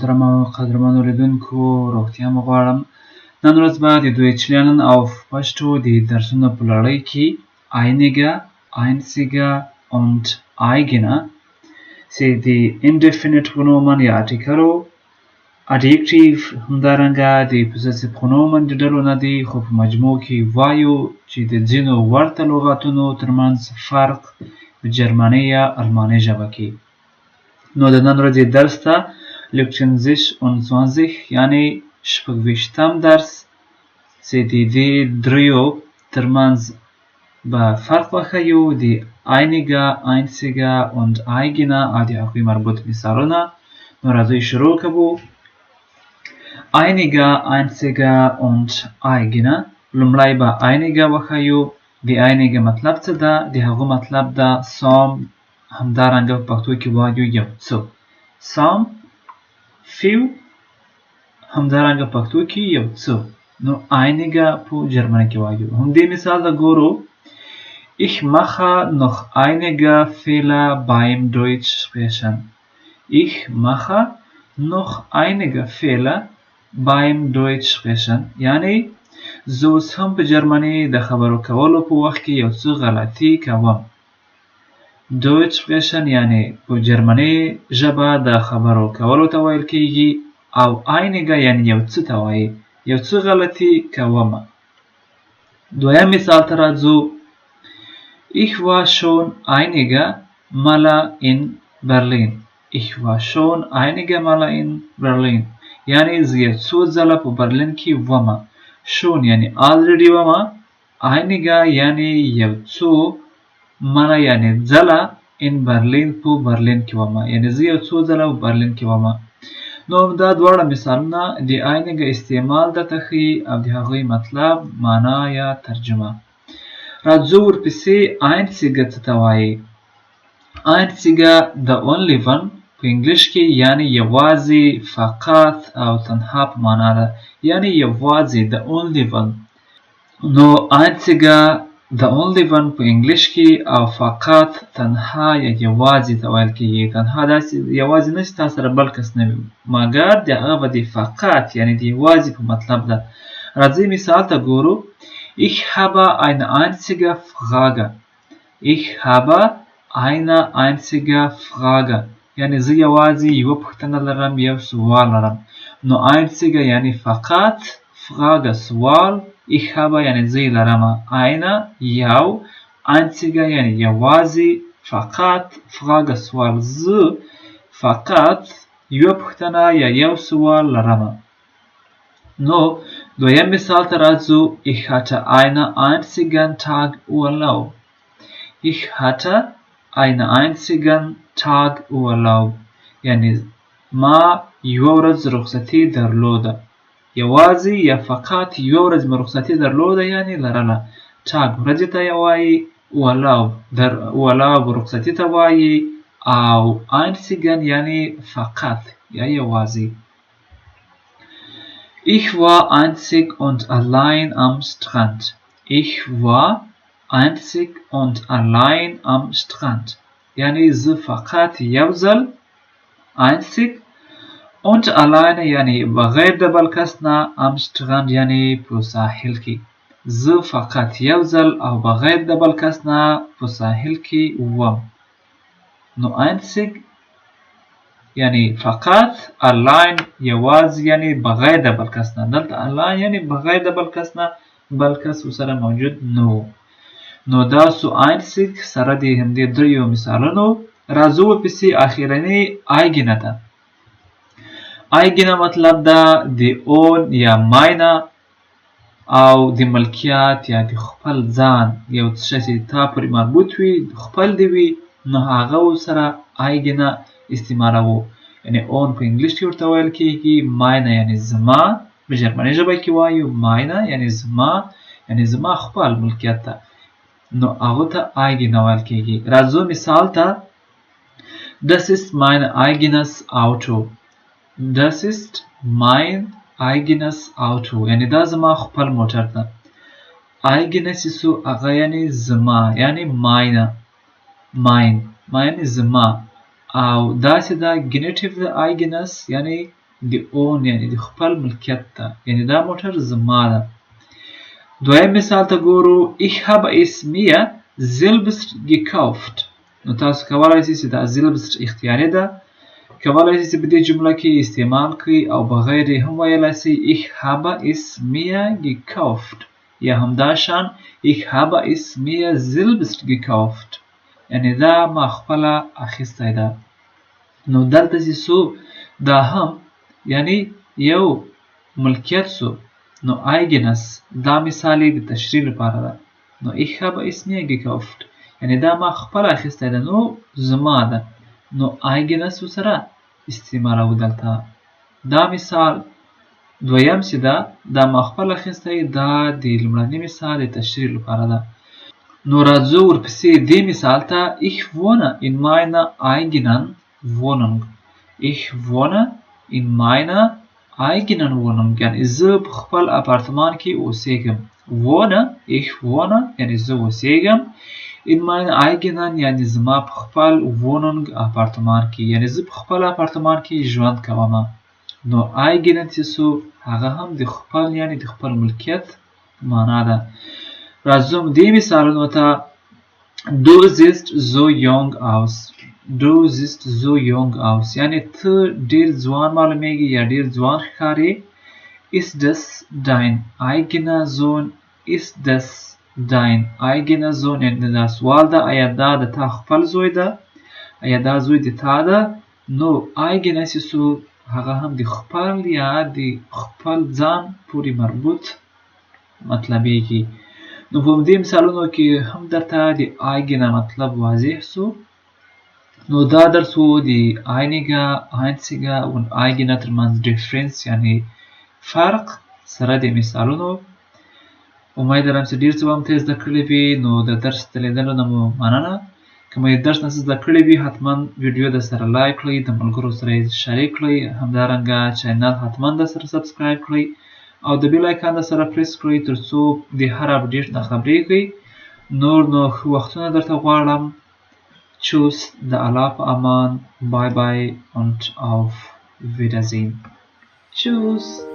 محترم او قدرمن اوریدونکو روغتیا مو غواړم. نن ورځ به د دویچ lernen auf پښتو د درسونو په لړۍ کې einige, einzige und eigene چې د indefinite pronomen یا article adjective همدارنګه د possessive pronomen د ډلو نه دي، خو په مجموع کې وایو چې د ځینو ورته لغاتونو ترمنځ فرق په جرمني یا الماني ژبه کې. نو د نن ورځې درس ته Lektion 26 یعنی شپږویشتم درس چې د دې دریو ترمنځ به فرق وښیو، د einige, einzige und eigene او د هغوی مربوط مثالونه. نو راځئ شروع کوو. einige, einzige und eigene. لومړی به einige وښیو. د einige مطلب څه ده؟ د هغو مطلب ده some، همدارنګه په پښتو کې وایو یو څه. some، few، همدارنګه پښتو کې یو څه. نو einige په جرمني کې وایو. همدې مثال ته ګورو. Ich mache noch einige Fehler beim Deutsch sprechen. Ich mache noch einige Fehler beim Deutsch sprechen. یعنی زه اوس هم په جرمني د خبرو کولو په وخت کې یو څه غلطي کوم. Deutsch sprechen یعنی په جرمني ژبه د خبرو کولو ته ویل کېږي، او einige یعنی یو څه ته وایي، یو څه غلطي کوم. دویم مثال ته راځو. Ich war schon einige Male in Berlin. Ich war schon einige Male in Berlin. یعنی زه یو څو ځله په برلین کې ومه. schon یعنی already ومه. einige یعنی یو څو، مله یعنی ځله، in Berlin په برلین کې ومه، یعنی زه یو څو ځله په برلین کې ومه. نو دا دواړه مثالونه د einige استعمال درته ښیي او د هغوی مطلب، معنا یا ترجمه. راځو ورپسې einzige څه ته وایي. einzige the only one په انګلیش کې یعنی یوازې، فقط او تنها په معنا ده، یعنی یوازې the only one. نو einzige the only one په انګلیش کې او فقط، تنها یا یوازې ته ویل کېږي. تنها داسې یوازې نه چې تا سره بل کس نه وي، مګر د هغه به د فقط یعنی د یوازې په مطلب ده. راځئ مثال ته ګورو. Ich habe eine einzige Frage. Ich habe eine einzige Frage. یعنی زه یوازې یوه پوښتنه لرم، یو سوال لرم. نو einzige یعنی فقط، Frage سوال، ich habe یعنی زه لرم، eine یو، einzige یعنی یوازې، فقط، Frage سوال، زه فقط یوه پوښتنه یا یو سوال لرم. نو دویم مثال ته راځو. Ich hatte einen einzigen Tag Urlaub. Ich hatte einen einzigen Tag Urlaub. یعنی ما یوه ورځ رخصتي درلوده. یوازې یا فقط یوه ورځ مې رخصتي درلوده یعنی لرله. Tag ورځې ته یې وایي، Urlaub رخصتي ته وایي، او einzigen یعنی فقط یا یوازې. Ich war einzig und allein am Strand. Ich war einzig und allein am Strand. یعنی زه فقط یو ځل، einzig، und alleine یعنی بغیر د بل کس نه، am Strand یعنی په ساحل کې. زه فقط یو ځل او بغیر د بل کس نه په ساحل کې وم. نو einzig یعنی فقط، allein یوازې یعنی بغیر د بل کس نه. دلته allein یعنی بغیر د بل کس نه، بل کس ورسره موجود نه و. نو دا سو einzig سره د همدې دریو مثالونو. راځو ورپسې اخرنۍ eigene ته. eigene مطلب ده د own یا mine او د ملکیت یا د خپل ځان، یو څه چې تا پورې مربوط وي، خپل دی وي، نو هغه ورسره eigene استعمالوو. یعنی own په انګلیش کې ورته ویل کېږي، mine یعنی زما، په جرمني ژبه کې وایو mine یعنی زما، یعنی زما خپل ملکیت ته، نو هغه ته eigene ویل کېږي. راځو مثال ته. Das ist mein eigenes Auto. Das ist mein eigenes Auto. یعنی دا زما خپل موټر ده. eigene چې سو هغه یعنی زما، یعنی mine، mine یعنی زما، او داسې دا ګنیټیو د eigenes یعنی دی اون یعنی د خپل ملکیت ته، یعنی دا موټر زما ده. دویم مثال ته ګورو ich habe es mir selbst gekauft. نو تاسو کولای شئ چې دا selbst اختیاري ده، کولای شئ چې په دې جمله کې استعمال کړئ او بغیر یې هم ویلای شئ ich habe es mir gekauft یا همدا شان ich habe es mir selbst gekauft یعنی دا ما خپله اخیستی ده. نو دلته چې سو دا هم یعنی یو ملکیت سو، نو eigenes دا مثال یې د تشریح لپاره ده. نو ich habe es mir gekauft یعنی دا ما خپله اخیستی ده، نو زما ده، نو eigenes ورسره استعمالوو دلته. دا مثال دویم چې ده دا ما خپله اخیستی دا د لومړني مثال د تشریح لپاره ده. نو راځو ورپسې دې مثال ته ich wohne in meiner eigenen Wohnung. Ich wohne in meiner eigenen Wohnung یعنی زه په خپل اپارتمان کې اوسېږم. wohne ich wohne یعنی زه اوسېږم. in meiner eigenen یعنی زما په خپل Wohnung اپارتمان کې، یعنی زه په خپل اپارتمان کې ژوند کوم. نو eigenen چې سو هغه هم د خپل یعنی د خپل ملکیت معنا ده. راځو دې مثالونو ته du siehst so jung aus. du siehst so jung aus یعنی ته ډیر ځوان معلومیږي یا ډیر ځوان ښکارې. ist das dein eigener Sohn. ist das dein eigener Sohn یعنی دا سوال ده آیا دا د تا خپل زوی ده، آیا دا زوی د تا ده. نو eigener چې سو هغه هم د خپل یا د خپل ځان پورې مربوط مطلبیږي. نو په دې مثالونو کې هم درته د eigene مطلب واضح سو. نو دا درس و د einige, einzige und eigene ترمنځ ډیفرنس یعنی فرق سره د مثالونو. امید لرم چې ډیر څه به هم ترې زده کړي وي. نو د درس د لیدلو نه مو مننه. که مو درس نه زده کړي وي حتما ویډیو د سره لایک کړئ، د ملګرو سره یې شریک کړئ، همدارنګه چینل حتما د سره سبسکرایب کړئ او د بیل آیکن د سره پریس کړئ ترڅو د هر اپډیټ نه خبریږئ. نور نو ښه وختونه درته غواړم. Tschüss, der Allah په امان. Bye bye und auf Wiedersehen. Tschüss.